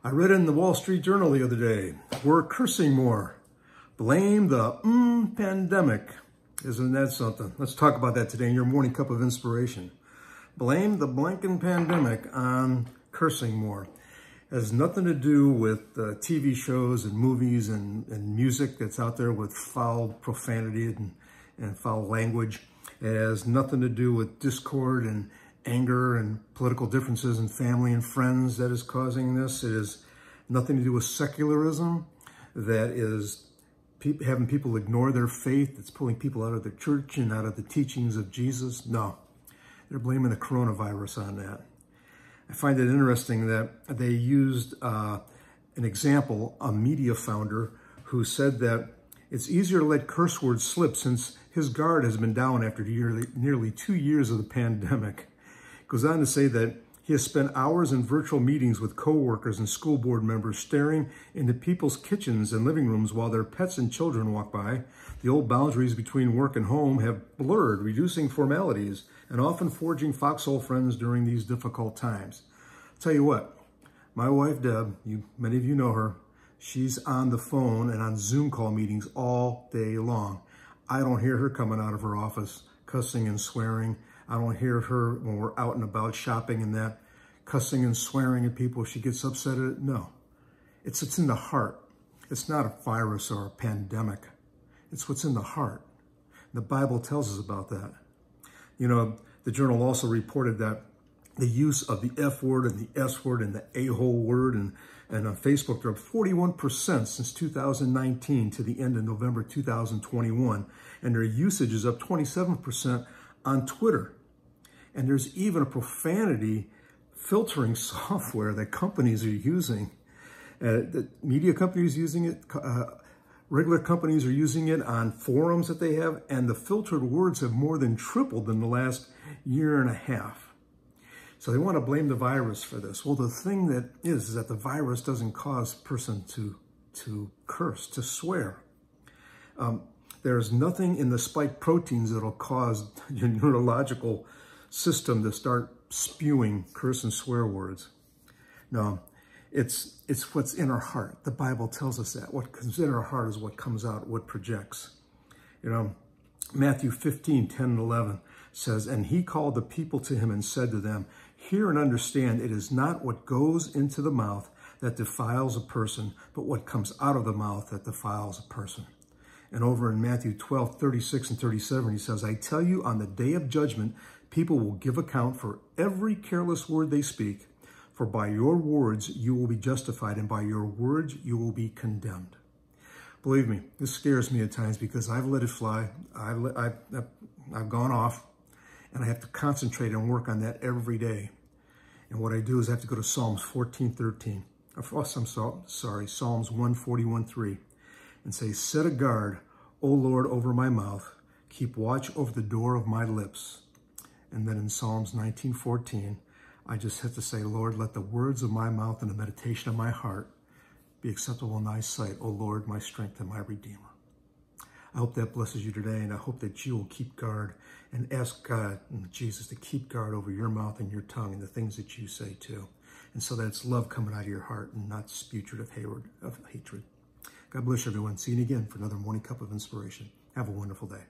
I read in the Wall Street Journal the other day, we're cursing more. Blame the pandemic. Isn't that something? Let's talk about that today in your morning cup of inspiration. Blame the blanking pandemic on cursing more. It has nothing to do with TV shows and movies and music that's out there with foul profanity and foul language. It has nothing to do with discord and anger and political differences in family and friends that is causing this. It has nothing to do with secularism that is having people ignore their faith. It's pulling people out of the church and out of the teachings of Jesus. No, they're blaming the coronavirus on that. I find it interesting that they used an example, a media founder who said that it's easier to let curse words slip since his guard has been down after nearly 2 years of the pandemic. Goes on to say that he has spent hours in virtual meetings with coworkers and school board members staring into people's kitchens and living rooms while their pets and children walk by. The old boundaries between work and home have blurred, reducing formalities and often forging foxhole friends during these difficult times. I'll tell you what, my wife Deb, many of you know her, she's on the phone and on Zoom call meetings all day long. I don't hear her coming out of her office cussing and swearing. I don't hear her when we're out and about shopping and that, cussing and swearing at people. She gets upset at it. No, it's in the heart. It's not a virus or a pandemic. It's what's in the heart. The Bible tells us about that. You know, the journal also reported that the use of the F word and the S word and the a-hole word and on Facebook dropped 41% since 2019 to the end of November 2021. And their usage is up 27% on Twitter. And there's even a profanity filtering software that companies are using. The media companies using it, regular companies are using it on forums that they have, and the filtered words have more than tripled in the last year and a half. So they want to blame the virus for this. Well, the thing that is that the virus doesn't cause a person to curse, to swear. There's nothing in the spike proteins that'll cause your neurological system to start spewing curse and swear words. No, it's what's in our heart. The Bible tells us that. What comes in our heart is what comes out, what projects. You know, Matthew 15:10 and 11 says, "And he called the people to him and said to them, 'Hear and understand, it is not what goes into the mouth that defiles a person, but what comes out of the mouth that defiles a person.'" And over in Matthew 12:36 and 37, he says, "I tell you, on the day of judgment, people will give account for every careless word they speak. For by your words you will be justified, and by your words you will be condemned." Believe me, this scares me at times because I've let it fly. I've gone off, and I have to concentrate and work on that every day. And what I do is I have to go to Psalms 14:13. Psalms 141:3. And say, "Set a guard, O Lord, over my mouth. Keep watch over the door of my lips." And then in Psalms 19:14, I just have to say, "Lord, let the words of my mouth and the meditation of my heart be acceptable in thy sight, O Lord, my strength and my redeemer." I hope that blesses you today, and I hope that you will keep guard and ask God and Jesus to keep guard over your mouth and your tongue and the things that you say too. And so that it's love coming out of your heart and not spewed of hatred. God bless everyone. See you again for another morning cup of inspiration. Have a wonderful day.